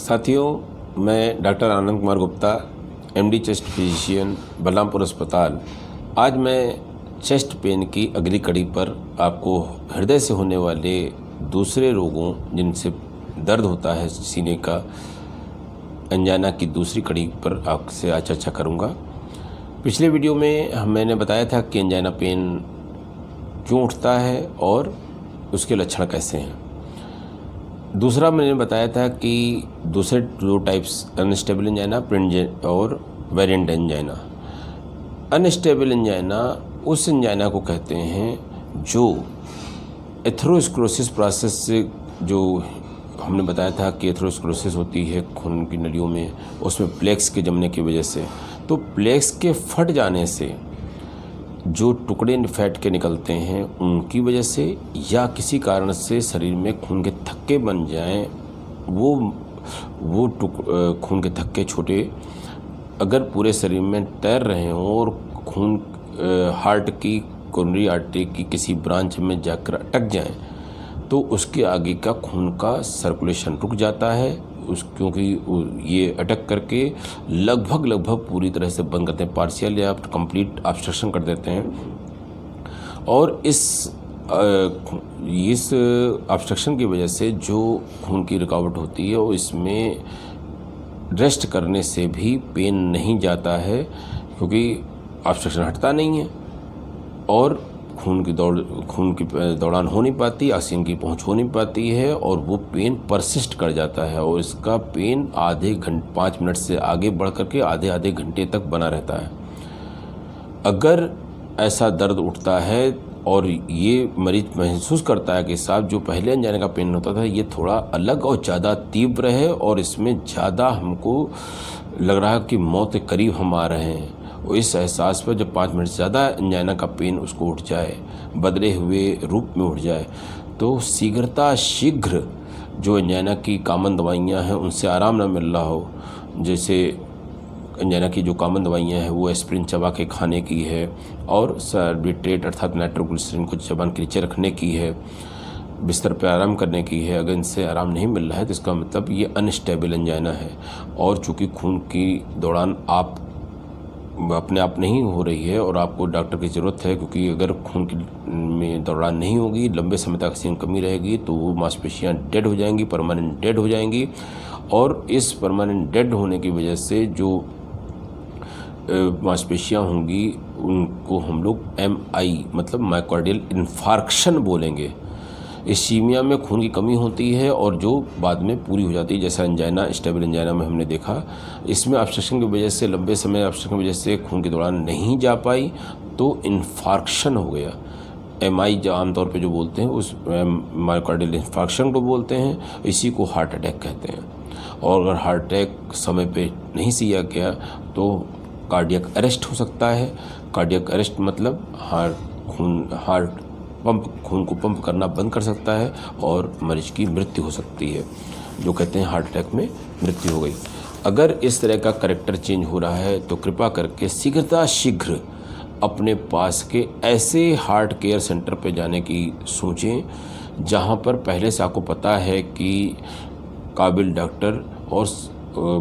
साथियों, मैं doctor Anand Kumar Gupta, MD chest physician, Balrampur अस्पताल। आज मैं चेस्ट पेन की अगली कड़ी पर आपको हृदय से होने वाले दूसरे रोगों जिनसे दर्द होता है सीने का, एंजाइना की दूसरी कड़ी पर आपसे आज चर्चा करूंगा। पिछले वीडियो में मैंने बताया था कि एंजाइना पेन क्यों उठता है और उसके लक्षण कैसे हैं। दूसरा मैंने बताया था कि दूसरे दो टाइप्स, अनस्टेबल एंजाइना और वेरिएंट एंजाइना। अनस्टेबल एंजाइना उस एंजाइना को कहते हैं जो एथेरोस्क्लेरोसिस प्रोसेस से, जो हमने बताया था कि एथेरोस्क्लेरोसिस होती है खून की नलियों में, उसमें प्लेक्स के जमने की वजह से, तो प्लेक्स के फट जाने से जो टुकड़े फैट के निकलते हैं उनकी वजह से, या किसी कारण से शरीर में खून के थक्के बन जाएं, वो खून के थक्के छोटे अगर पूरे शरीर में तैर रहे हों और खून हार्ट की कोरोनरी आर्टरी की किसी ब्रांच में जाकर अटक जाएं, तो उसके आगे का खून का सर्कुलेशन रुक जाता है, क्योंकि ये अटक करके लगभग पूरी तरह से बंद करते हैं, पार्शियल या कंप्लीट ऑब्स्ट्रक्शन कर देते हैं। और इस ऑब्स्ट्रक्शन की वजह से जो खून की रुकावट होती है और इसमें रेस्ट करने से भी पेन नहीं जाता है, क्योंकि ऑब्स्ट्रक्शन हटता नहीं है और खून की दौड़ान हो नहीं पाती, ऑक्सीजन की पहुंच हो नहीं पाती है और वो पेन परसिस्ट कर जाता है और इसका पेन 5 मिनट से आगे बढ़ करके आधे घंटे तक बना रहता है। अगर ऐसा दर्द उठता है और ये मरीज महसूस करता है कि साहब जो पहले एंजाइना का पेन होता था ये थोड़ा अलग और ज़्यादा तीव्र है और इसमें ज़्यादा हमको लग रहा है कि मौत के करीब हम आ रहे हैं, और इस एहसास पर जब 5 मिनट से ज़्यादा एंजाइना का पेन उसको उठ जाए, बदले हुए रूप में उठ जाए, तो शीघ्र जो एंजाइना की कॉमन दवाइयाँ हैं उनसे आराम ना मिल रहा हो, जैसे एंजाइना की जो कॉमन दवाइयाँ हैं वो एस्प्रिन चबा के खाने की है और सर्बिट्रेट अर्थात नाइट्रोग्लिसरीन को जबान के नीचे रखने की है, बिस्तर पर आराम करने की है। अगर इनसे आराम नहीं मिल रहा है तो इसका मतलब ये अनस्टेबल एंजाइना है। और चूँकि खून की दौड़ान अपने आप नहीं हो रही है और आपको डॉक्टर की ज़रूरत है, क्योंकि अगर खून की में दौड़ान नहीं होगी, लंबे समय तक ऑक्सीजन कमी रहेगी, तो वो मांसपेशियाँ डेड हो जाएंगी, परमानेंट डेड हो जाएंगी। और इस परमानेंट डेड होने की वजह से जो मांसपेशियाँ होंगी उनको हम लोग MI मतलब मायोकार्डियल इन्फार्क्शन बोलेंगे। इस्कीमिया में खून की कमी होती है और जो बाद में पूरी हो जाती है, जैसा एंजाइना, स्टेबल एंजाइना में हमने देखा। इसमें ऑब्स्ट्रक्शन की वजह से, लंबे समय ऑब्स्ट्रक्शन की वजह से खून की दौड़ान नहीं जा पाई तो इन्फार्क्शन हो गया। MI जो आमतौर पे जो बोलते हैं उस मायोकार्डियल इन्फार्क्शन को बोलते हैं, इसी को हार्ट अटैक कहते हैं। और अगर हार्ट अटैक समय पे नहीं सिया गया तो कार्डियक अरेस्ट हो सकता है। कार्डियक अरेस्ट मतलब हार्ट खून को पंप करना बंद कर सकता है और मरीज की मृत्यु हो सकती है, जो कहते हैं हार्ट अटैक में मृत्यु हो गई। अगर इस तरह का करैक्टर चेंज हो रहा है तो कृपा करके शीघ्र अपने पास के ऐसे हार्ट केयर सेंटर पे जाने की सोचें जहां पर पहले से आपको पता है कि काबिल डॉक्टर और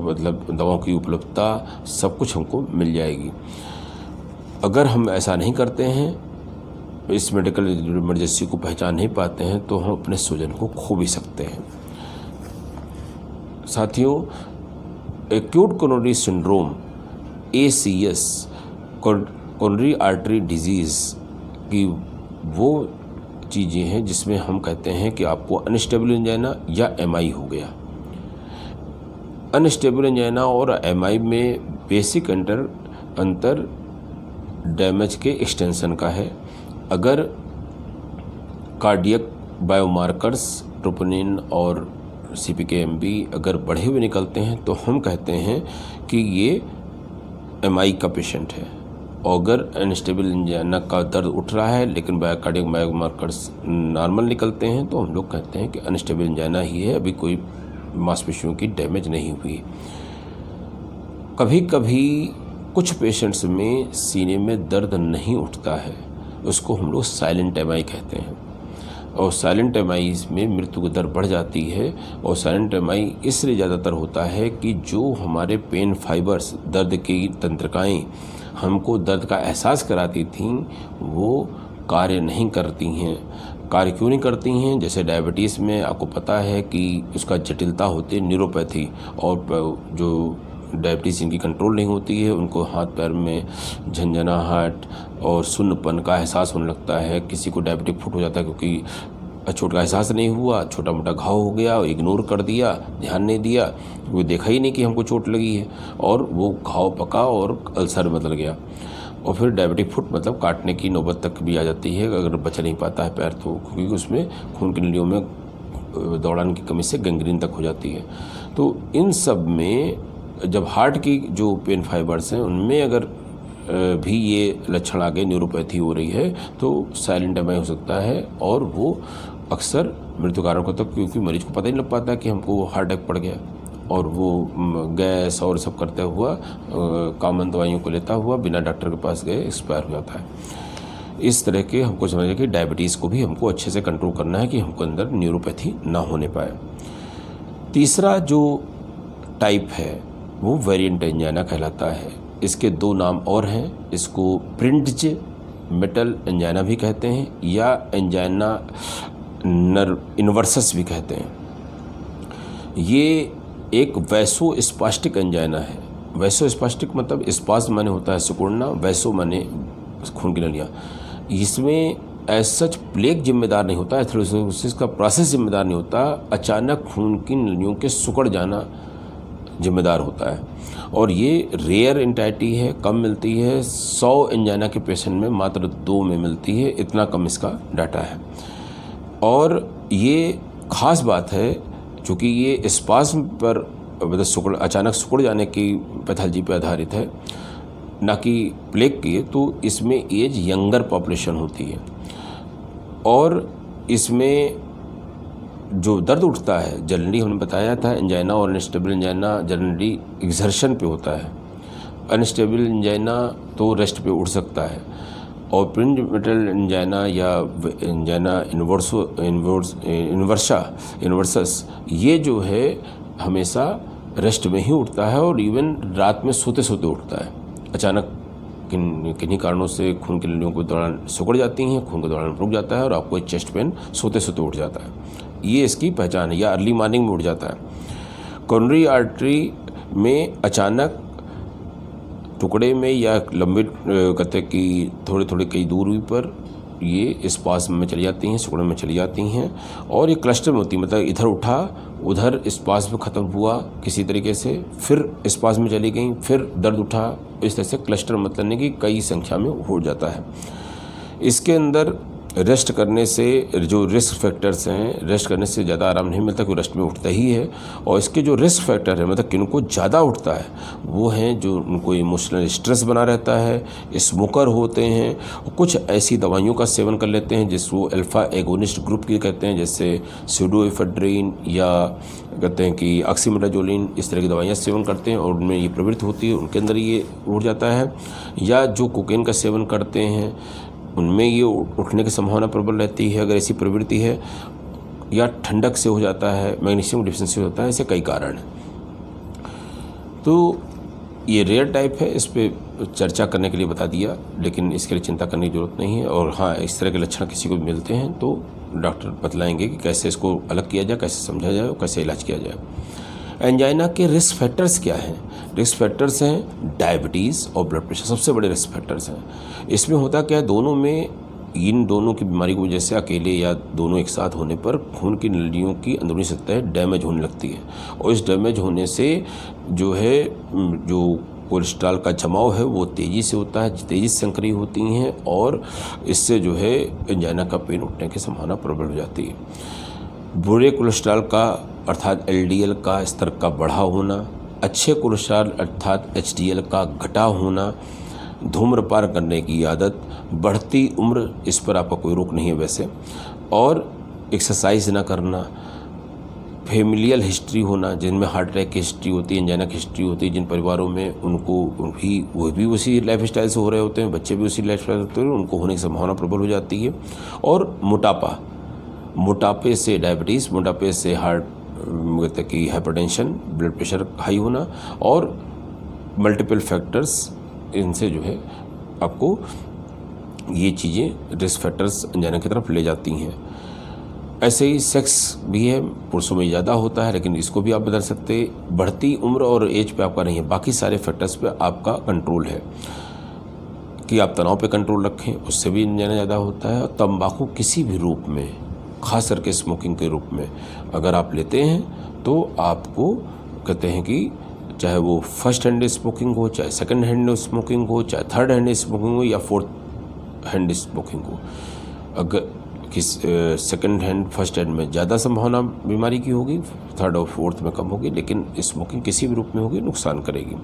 मतलब दवाओं की उपलब्धता सब कुछ हमको मिल जाएगी। अगर हम ऐसा नहीं करते हैं, इस मेडिकल इमरजेंसी को पहचान नहीं पाते हैं, तो हम अपने स्वजन को खो भी सकते हैं। साथियों, acute coronary syndrome ACS, coronary artery disease की वो चीज़ें हैं जिसमें हम कहते हैं कि आपको अनस्टेबल एंजाइना या MI हो गया। अनस्टेबल एंजाइना और MI में बेसिक अंतर डैमेज के एक्सटेंशन का है। अगर कार्डियक बायोमार्कर्स ट्रोपोनिन और CPK-MB अगर बढ़े हुए निकलते हैं तो हम कहते हैं कि ये MI का पेशेंट है। और अगर अनस्टेबल एंजाइना का दर्द उठ रहा है लेकिन कार्डियक बायोमार्कर्स नॉर्मल निकलते हैं तो हम लोग कहते हैं कि अनस्टेबल एंजाइना ही है, अभी कोई मांसपेशियों की डैमेज नहीं हुई। कभी कभी कुछ पेशेंट्स में सीने में दर्द नहीं उठता है, उसको हम लोग साइलेंट MI कहते हैं। और साइलेंट एमआई में मृत्यु की दर बढ़ जाती है। और साइलेंट एमआई इसलिए ज़्यादातर होता है कि जो हमारे पेन फाइबर्स, दर्द की तंत्रिकाएँ हमको दर्द का एहसास कराती थीं, वो कार्य नहीं करती हैं। कार्य क्यों नहीं करती हैं? जैसे डायबिटीज़ में आपको पता है कि उसका जटिलता होती है न्यूरोपैथी, और जो डायबिटीज़ जिनकी कंट्रोल नहीं होती है उनको हाथ पैर में झंझनाहट और सुन्नपन का एहसास होने लगता है। किसी को डायबिटिक फुट हो जाता है क्योंकि चोट का एहसास नहीं हुआ, छोटा मोटा घाव हो गया, इग्नोर कर दिया, ध्यान नहीं दिया, वो देखा ही नहीं कि हमको चोट लगी है, और वो घाव पका और अल्सर बदल गया। और फिर डायबिटिक फुट मतलब काटने की नौबत तक भी आ जाती है अगर बचा नहीं पाता है पैर तो, क्योंकि उसमें खून की नलियों में दौड़ान की कमी से गैंग्रीन तक हो जाती है। तो इन सब में जब हार्ट की जो पेन फाइबर्स हैं उनमें अगर भी ये लक्षण आगे न्यूरोपैथी हो रही है तो साइलेंट एमआई हो सकता है, और वो अक्सर मृत्यु कारण होता है, क्योंकि मरीज को पता ही नहीं लग पाता कि हमको हार्ट अटैक पड़ गया, और वो गैस और सब करते हुआ कॉमन दवाइयों को लेता हुआ बिना डॉक्टर के पास गए एक्सपायर हो जाता है। इस तरह के हमको समझिए कि डायबिटीज़ को भी हमको अच्छे से कंट्रोल करना है कि हमको अंदर न्यूरोपैथी ना होने पाए। तीसरा जो टाइप है वो वेरिएंट एंजाइना कहलाता है। इसके दो नाम और हैं, इसको प्रिंट्ज मेटल एंजाइना भी कहते हैं या एंजाइना इन्वर्सस भी कहते हैं। ये एक वैसोस्पास्टिक एंजाइना है। वैसोस्पास्टिक मतलब स्पास्म माने होता है सिकुड़ना, वैसो माने खून की नलियाँ। इसमें एज सच प्लेग जिम्मेदार नहीं होता, एथेरोस्क्लेरोसिस का प्रोसेस जिम्मेदार नहीं होता, अचानक खून की नलियों के सिकुड़ जाना जिम्मेदार होता है। और ये रेयर एंटाइटी है, कम मिलती है, 100 एंजाइना के पेशेंट में मात्र 2 में मिलती है, इतना कम इसका डाटा है। और ये ख़ास बात है चूँकि ये स्पास्म पर मतलब अचानक सिकुड़ जाने की पैथोलॉजी पर आधारित है, ना कि प्लेग की, तो इसमें एज यंगर पॉपुलेशन होती है। और इसमें जो दर्द उठता है जनरली हमने बताया था एंजाइना और अनस्टेबल एंजाइना जनरली एक्सर्शन पे होता है। अनस्टेबल एंजाइना तो रेस्ट पे उठ सकता है, और प्रिंज मेटल एंजाइना या एंजाइना इन्वर्सस ये जो है हमेशा रेस्ट में ही उठता है, और इवन रात में सोते सोते उठता है। अचानक किन्हीं कारणों से खून की नलियों को दौरान सिकुड़ जाती हैं, खून का दौरान रुक जाता है और आपको चेस्ट पेन सोते सोते उठ जाता है, ये इसकी पहचान है। या अर्ली मॉर्निंग में उठ जाता है। कोरोनरी आर्टरी में अचानक टुकड़े में या लंबे कहते कि थोड़े थोड़े कई दूरी पर ये स्पास्म में चली जाती हैं, सिकुड़न में चली जाती हैं, और ये क्लस्टर में होती है, मतलब इधर उठा उधर स्पास्म ख़त्म हुआ किसी तरीके से, फिर स्पास्म में चली गई, फिर दर्द उठा, इस तरह से क्लस्टर मतलब नहीं कि कई संख्या में हो जाता है। इसके अंदर रेस्ट करने से जो रिस्क फैक्टर्स हैं, रेस्ट करने से ज़्यादा आराम नहीं मिलता क्योंकि रेस्ट में उठता ही है। और इसके जो रिस्क फैक्टर है मतलब किनको ज़्यादा उठता है वो हैं जो उनको इमोशनल स्ट्रेस बना रहता है, स्मोकर होते हैं, कुछ ऐसी दवाइयों का सेवन कर लेते हैं जिसको अल्फा एगोनिस्ट ग्रुप की कहते हैं, जैसे स्यूडोएफेड्रिन या कहते हैं कि ऑक्सीमेटाजोलिन, इस तरह की दवाइयाँ सेवन करते हैं और उनमें ये प्रवृत्ति होती है, उनके अंदर ये उठ जाता है। या जो कोकेन का सेवन करते हैं उनमें ये उठने की संभावना प्रबल रहती है अगर ऐसी प्रवृत्ति है, या ठंडक से हो जाता है, मैग्नीशियम डिफिशिएंसी होता है, ऐसे कई कारण हैं। तो ये रेयर टाइप है, इस पे चर्चा करने के लिए बता दिया, लेकिन इसके लिए चिंता करने की ज़रूरत नहीं है। और हाँ, इस तरह के लक्षण किसी को मिलते हैं तो डॉक्टर बतलाएंगे कि कैसे इसको अलग किया जाए, कैसे समझा जाए और कैसे इलाज किया जाए। एंजाइना के रिस्क फैक्टर्स क्या हैं? रिस्क फैक्टर्स हैं डायबिटीज़ और ब्लड प्रेशर, सबसे बड़े रिस्क फैक्टर्स हैं। इसमें होता क्या है, दोनों में इन दोनों की बीमारी की वजह से अकेले या दोनों एक साथ होने पर खून की नलियों की अंदरूनी सतह डैमेज होने लगती है, और इस डैमेज होने से जो है जो कोलेस्ट्रॉल का जमाव है वो तेज़ी से होता है, तेज़ी से संक्रिय होती हैं, और इससे जो है एंजाइना का पेन उठने की संभावना प्रबल हो जाती है। बुरे कोलेस्ट्रॉल का अर्थात एलडीएल का स्तर का बढ़ा होना, अच्छे कोलेस्ट्रॉल अर्थात एचडीएल का घटा होना, धूम्रपान करने की आदत, बढ़ती उम्र, इस पर आपका कोई रोक नहीं है वैसे, और एक्सरसाइज ना करना, फैमिलियल हिस्ट्री होना, जिनमें हार्ट अटैक की हिस्ट्री होती है, एंजाइना की हिस्ट्री होती है, जिन परिवारों में उनको वो भी उसी लाइफ स्टाइल से हो रहे होते हैं, बच्चे भी उसी लाइफ स्टाइल से होते हैं, उनको होने की संभावना प्रबल हो जाती है। और मोटापा, मोटापे से डायबिटीज़, मोटापे से हार्ट कहते कि हाइपरटेंशन, ब्लड प्रेशर हाई होना, और मल्टीपल फैक्टर्स, इनसे जो है आपको ये चीज़ें रिस्क फैक्टर्स एंजाइना की तरफ ले जाती हैं। ऐसे ही सेक्स भी है, पुरुषों में ज़्यादा होता है, लेकिन इसको भी आप बदल सकते। बढ़ती उम्र और एज पे आपका नहीं है, बाकी सारे फैक्टर्स पे आपका कंट्रोल है कि आप तनाव पे कंट्रोल रखें, उससे भी एंजाइना ज़्यादा होता है। और तंबाकू किसी भी रूप में, खास करके स्मोकिंग के रूप में अगर आप लेते हैं तो आपको कहते हैं कि चाहे वो फर्स्ट हैंड स्मोकिंग हो, चाहे सेकंड हैंड स्मोकिंग हो, चाहे थर्ड हैंड स्मोकिंग हो, या फोर्थ हैंड स्मोकिंग हो, अगर किस सेकंड हैंड फर्स्ट हैंड में ज़्यादा संभावना बीमारी की होगी, थर्ड और फोर्थ में कम होगी, लेकिन स्मोकिंग किसी भी रूप में होगी नुकसान करेगी।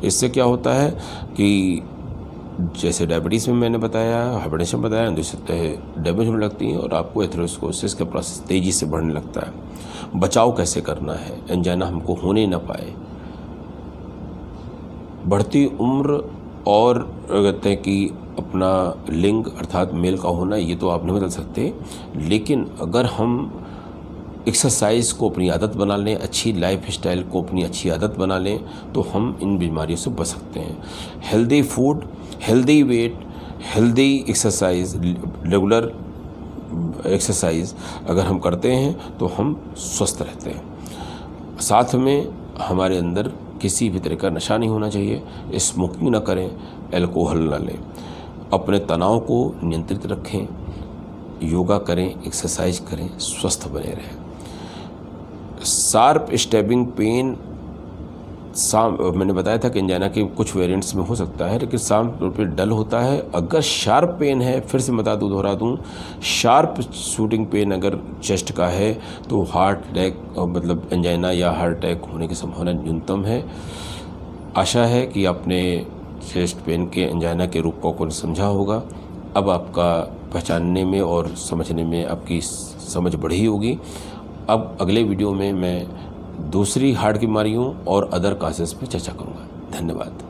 इससे क्या होता है कि जैसे डायबिटीज़ में मैंने बताया, हाइपरटेंशन बताया, डैमेज होने लगती हैं और आपको एथेरोस्क्लेरोसिस का प्रोसेस तेज़ी से बढ़ने लगता है। बचाव कैसे करना है, एंजाइना हमको होने ना पाए। बढ़ती उम्र और कहते हैं कि अपना लिंग अर्थात मेल का होना, ये तो आप नहीं बदल सकते, लेकिन अगर हम एक्सरसाइज को अपनी आदत बना लें, अच्छी लाइफ स्टाइल को अपनी अच्छी आदत बना लें, तो हम इन बीमारियों से बच सकते हैं। Healthy food, healthy weight, healthy exercise, regular exercise अगर हम करते हैं तो हम स्वस्थ रहते हैं। साथ में हमारे अंदर किसी भी तरह का नशा नहीं होना चाहिए, स्मोकिंग ना करें, अल्कोहल ना लें, अपने तनाव को नियंत्रित रखें, योगा करें, एक्सरसाइज करें, स्वस्थ बने रहें। शार्प स्टैबिंग पेन, मैंने बताया था कि एंजाइना के कुछ वेरिएंट्स में हो सकता है, लेकिन साम तौर पर डल होता है। अगर शार्प पेन है, फिर से दोहरा दूँ, शार्प शूटिंग पेन अगर चेस्ट का है तो हार्ट अटैक मतलब एंजाइना या हार्ट अटैक होने की संभावना न्यूनतम है। आशा है कि आपने चेस्ट पेन के एंजाइना के रूप को समझा होगा। अब आपका पहचानने में और समझने में आपकी समझ बढ़ी होगी। अब अगले वीडियो में मैं दूसरी हार्ट की बीमारियों और अदर कासेस पर चर्चा करूँगा। धन्यवाद।